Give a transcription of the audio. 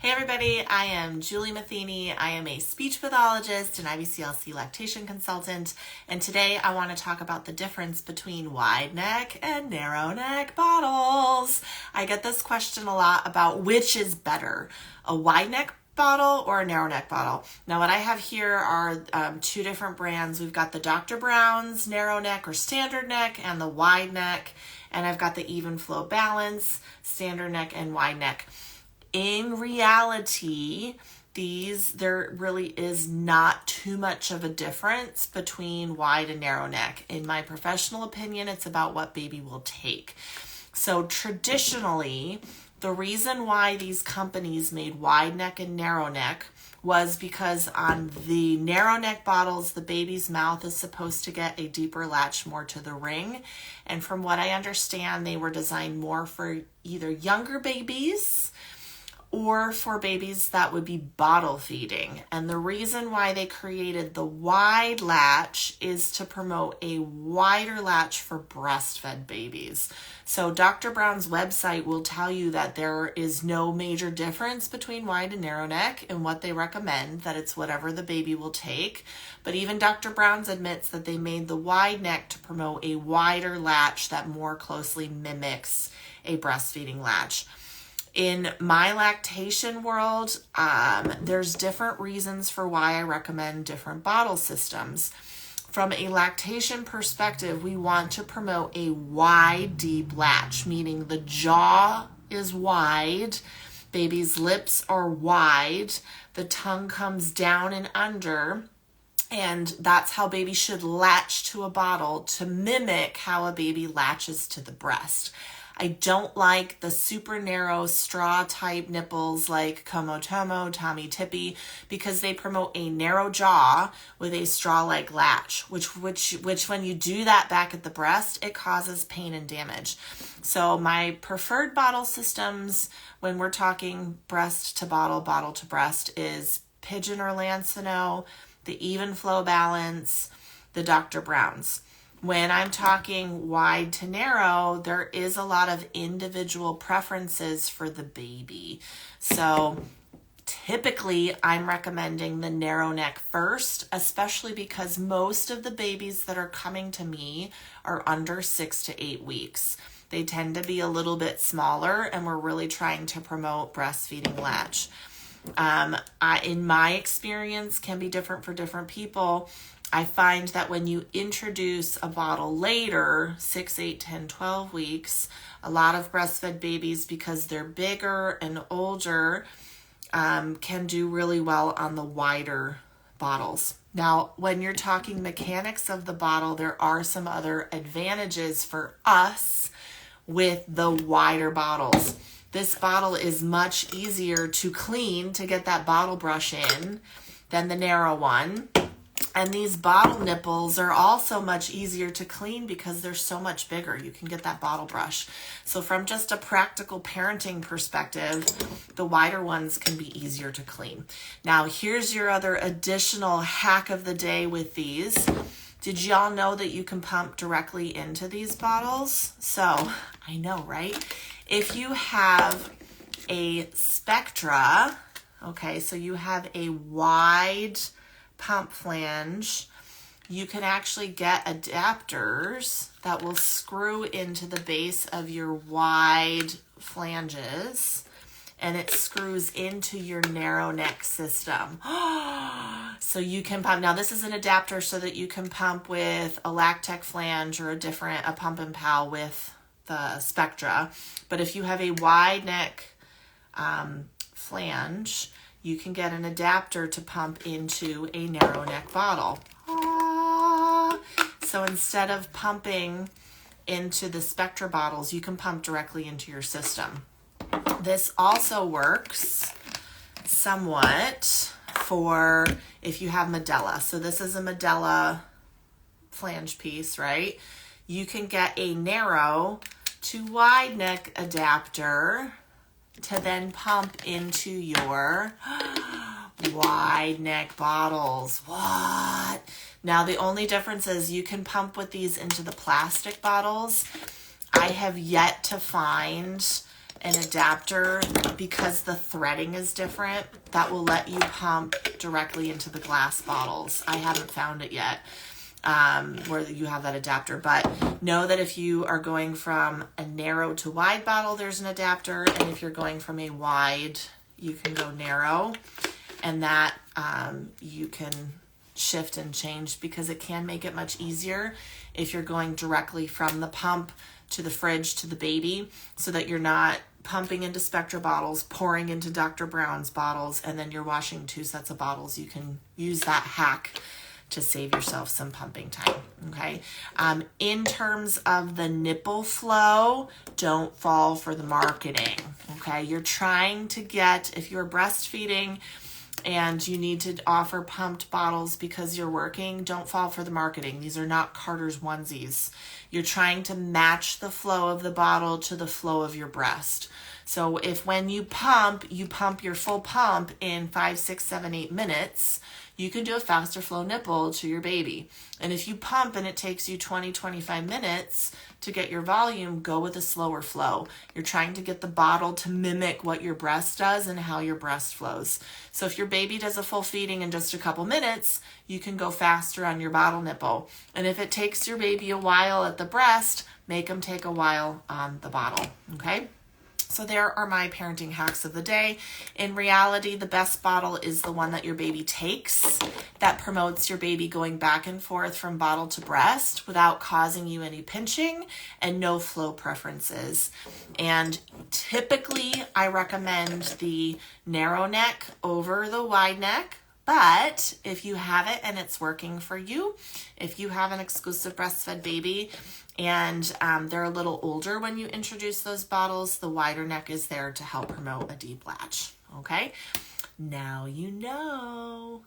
Hey everybody, I am Julie Matheny. I am a speech pathologist and IBCLC lactation consultant, and today I want to talk about the difference between wide neck and narrow neck bottles. I get this question a lot about which is better, a wide neck bottle or a narrow neck bottle. Now what I have here are two different brands. We've got the Dr. Brown's narrow neck or standard neck and the wide neck, and I've got the Evenflo Balance, standard neck and wide neck. In reality, there really is not too much of a difference between wide and narrow neck. In my professional opinion, it's about what baby will take. So traditionally, the reason why these companies made wide neck and narrow neck was because on the narrow neck bottles, the baby's mouth is supposed to get a deeper latch more to the ring. And from what I understand, they were designed more for either younger babies or for babies that would be bottle feeding. And the reason why they created the wide latch is to promote a wider latch for breastfed babies. So Dr. Brown's website will tell you that there is no major difference between wide and narrow neck and what they recommend, that it's whatever the baby will take. But even Dr. Brown's admits that they made the wide neck to promote a wider latch that more closely mimics a breastfeeding latch. In my lactation world, there's different reasons for why I recommend different bottle systems. From a lactation perspective, we want to promote a wide, deep latch, meaning the jaw is wide, baby's lips are wide, the tongue comes down and under, and that's how baby should latch to a bottle to mimic how a baby latches to the breast. I don't like the super narrow straw type nipples like Komotomo, Tommy Tippy, because they promote a narrow jaw with a straw-like latch, which when you do that back at the breast, it causes pain and damage. So my preferred bottle systems when we're talking breast to bottle, bottle to breast is Pigeon or Lancino, the Evenflo Balance, the Dr. Brown's. When I'm talking wide to narrow, there is a lot of individual preferences for the baby. So typically I'm recommending the narrow neck first, especially because most of the babies that are coming to me are under 6 to 8 weeks. They tend to be a little bit smaller, and we're really trying to promote breastfeeding latch. In my experience, can be different for different people. I find that when you introduce a bottle later, 6, 8, 10, 12 weeks, a lot of breastfed babies, because they're bigger and older, can do really well on the wider bottles. Now, when you're talking mechanics of the bottle, there are some other advantages for us with the wider bottles. This bottle is much easier to clean, to get that bottle brush in, than the narrow one. And these bottle nipples are also much easier to clean because they're so much bigger. You can get that bottle brush. So from just a practical parenting perspective, the wider ones can be easier to clean. Now, here's your other additional hack of the day with these. Did y'all know that you can pump directly into these bottles? So, I know, right? If you have a Spectra, okay, so you have a wide pump flange, you can actually get adapters that will screw into the base of your wide flanges, and it screws into your narrow neck system. So you can pump. Now this is an adapter so that you can pump with a Lactec flange or a pump and pal with the Spectra. But if you have a wide neck flange, you can get an adapter to pump into a narrow neck bottle. So instead of pumping into the Spectra bottles, you can pump directly into your system. This also works somewhat for if you have Medela. So this is a Medela flange piece, right? You can get a narrow to wide neck adapter to then pump into your wide neck bottles. What? Now the only difference is you can pump with these into the plastic bottles. I have yet to find an adapter, because the threading is different, that will let you pump directly into the glass bottles. I haven't found it yet where you have that adapter, but know that if you are going from a narrow to wide bottle, there's an adapter, and if you're going from a wide, you can go narrow, and that you can shift and change, because it can make it much easier if you're going directly from the pump to the fridge to the baby, so that you're not pumping into Spectra bottles, pouring into Dr. Brown's bottles, and then you're washing 2 sets of bottles. You can use that hack to save yourself some pumping time, okay? In terms of the nipple flow, don't fall for the marketing, okay? You're trying to get, if you're breastfeeding and you need to offer pumped bottles because you're working, don't fall for the marketing. These are not Carter's onesies. You're trying to match the flow of the bottle to the flow of your breast. So if when you pump your full pump in 5, 6, 7, 8 minutes, you can do a faster flow nipple to your baby. And if you pump and it takes you 20, 25 minutes to get your volume, go with a slower flow. You're trying to get the bottle to mimic what your breast does and how your breast flows. So if your baby does a full feeding in just a couple minutes, you can go faster on your bottle nipple. And if it takes your baby a while at the breast, make them take a while on the bottle, okay? So there are my parenting hacks of the day. In reality, the best bottle is the one that your baby takes, that promotes your baby going back and forth from bottle to breast without causing you any pinching, and no flow preferences. And typically, I recommend the narrow neck over the wide neck. But if you have it and it's working for you, if you have an exclusive breastfed baby and they're a little older when you introduce those bottles, the wider neck is there to help promote a deep latch, okay? Now you know.